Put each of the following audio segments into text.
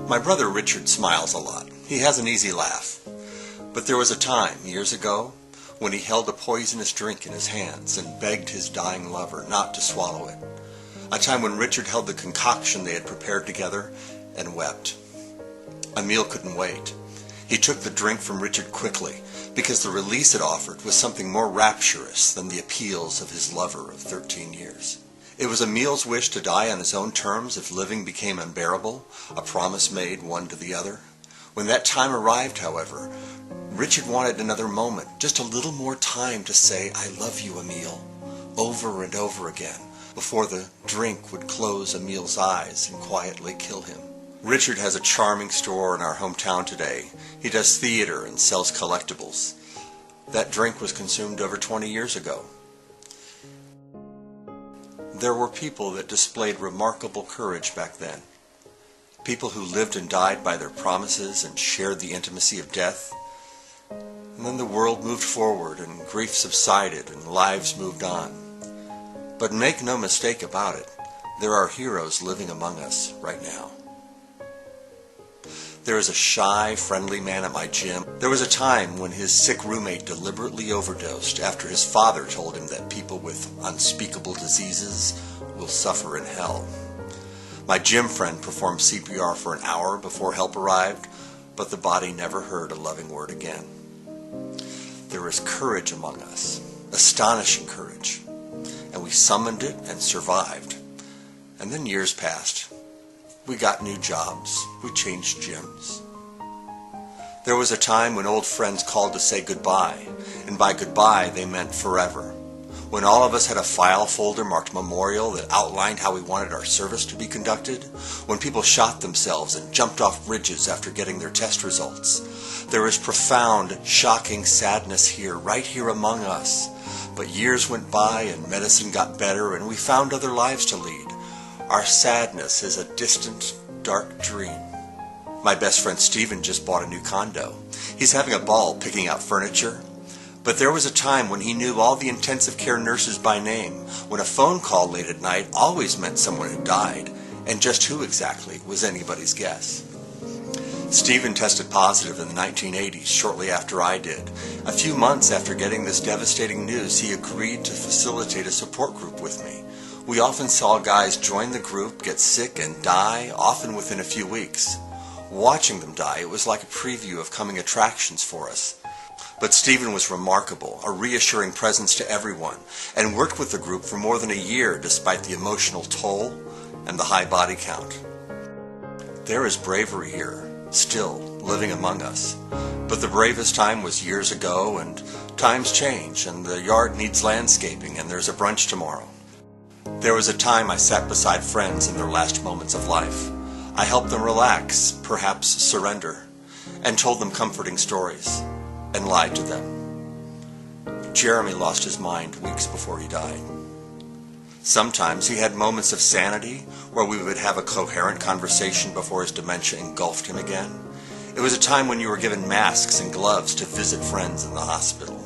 My brother Richard smiles a lot. He has an easy laugh. But there was a time, years ago, when he held a poisonous drink in his hands and begged his dying lover not to swallow it. A time when Richard held the concoction they had prepared together and wept. Emil couldn't wait. He took the drink from Richard quickly, because the release it offered was something more rapturous than the appeals of his lover of 13 years. It was Emil's wish to die on his own terms if living became unbearable, a promise made one to the other. When that time arrived, however, Richard wanted another moment, just a little more time to say, "I love you, Emil," over and over again, before the drink would close Emil's eyes and quietly kill him. Richard has a charming store in our hometown today. He does theater and sells collectibles. That drink was consumed over 20 years ago. There were people that displayed remarkable courage back then. People who lived and died by their promises and shared the intimacy of death. And then the world moved forward and grief subsided and lives moved on. But make no mistake about it, there are heroes living among us right now. There is a shy, friendly man at my gym. There was a time when his sick roommate deliberately overdosed after his father told him that people with unspeakable diseases will suffer in hell. My gym friend performed CPR for an hour before help arrived, but the body never heard a loving word again. There is courage among us, astonishing courage, and we summoned it and survived. And then years passed. We got new jobs. We changed gyms. There was a time when old friends called to say goodbye, and by goodbye they meant forever. When all of us had a file folder marked memorial that outlined how we wanted our service to be conducted, when people shot themselves and jumped off bridges after getting their test results. There is profound, shocking sadness here, right here among us. But years went by and medicine got better and we found other lives to lead. Our sadness is a distant, dark dream. My best friend Stephen just bought a new condo. He's having a ball picking out furniture. But there was a time when he knew all the intensive care nurses by name, when a phone call late at night always meant someone had died, and just who exactly was anybody's guess. Stephen tested positive in the 1980s, shortly after I did. A few months after getting this devastating news, he agreed to facilitate a support group with me. We often saw guys join the group, get sick, and die, often within a few weeks. Watching them die, it was like a preview of coming attractions for us. But Stephen was remarkable, a reassuring presence to everyone, and worked with the group for more than a year despite the emotional toll and the high body count. There is bravery here, still living among us. But the bravest time was years ago, and times change, and the yard needs landscaping, and there's a brunch tomorrow. There was a time I sat beside friends in their last moments of life. I helped them relax, perhaps surrender, and told them comforting stories, and lied to them. Jeremy lost his mind weeks before he died. Sometimes he had moments of sanity where we would have a coherent conversation before his dementia engulfed him again. It was a time when you were given masks and gloves to visit friends in the hospital.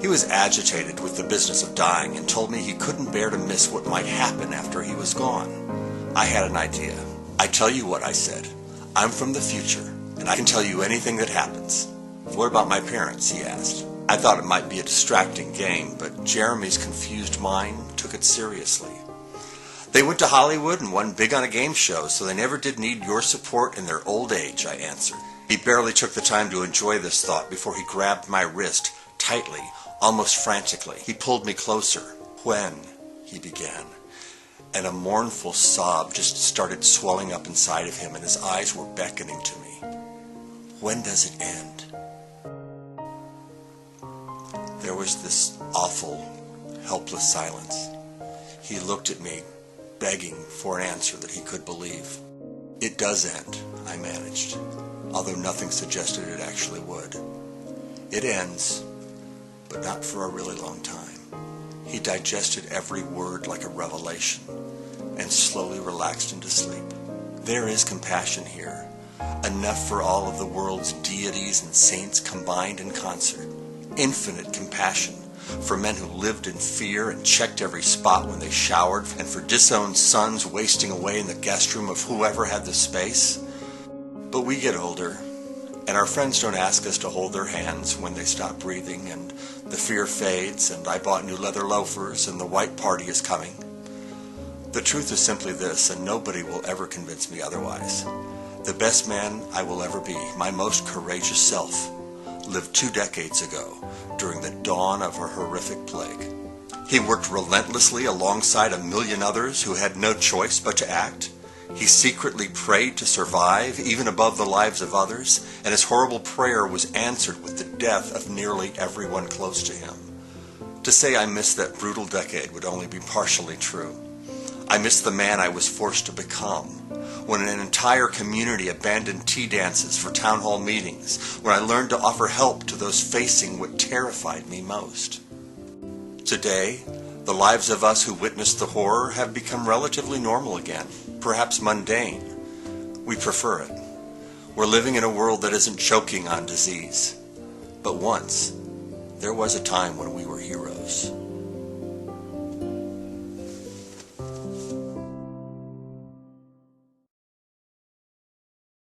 He was agitated with the business of dying and told me he couldn't bear to miss what might happen after he was gone. I had an idea. I tell you what, I said. I'm from the future, and I can tell you anything that happens. What about my parents, he asked. I thought it might be a distracting game, but Jeremy's confused mind took it seriously. They went to Hollywood and won big on a game show, so they never did need your support in their old age, I answered. He barely took the time to enjoy this thought before he grabbed my wrist tightly, almost frantically. He pulled me closer. "When?" he began. And a mournful sob just started swelling up inside of him, and his eyes were beckoning to me. "When does it end?" There was this awful, helpless silence. He looked at me, begging for an answer that he could believe. "It does end," I managed, although nothing suggested it actually would. "It ends, but not for a really long time." He digested every word like a revelation and slowly relaxed into sleep. There is compassion here, enough for all of the world's deities and saints combined in concert. Infinite compassion for men who lived in fear and checked every spot when they showered, and for disowned sons wasting away in the guest room of whoever had the space. But we get older, and our friends don't ask us to hold their hands when they stop breathing, and the fear fades, and I bought new leather loafers, and the white party is coming. The truth is simply this, and nobody will ever convince me otherwise. The best man I will ever be, my most courageous self, lived 2 decades ago during the dawn of a horrific plague. He worked relentlessly alongside a million others who had no choice but to act. He secretly prayed to survive, even above the lives of others, and his horrible prayer was answered with the death of nearly everyone close to him. To say I miss that brutal decade would only be partially true. I miss the man I was forced to become, when an entire community abandoned tea dances for town hall meetings, when I learned to offer help to those facing what terrified me most. Today, the lives of us who witnessed the horror have become relatively normal again, perhaps mundane. We prefer it. We're living in a world that isn't choking on disease. But once, there was a time when we were heroes.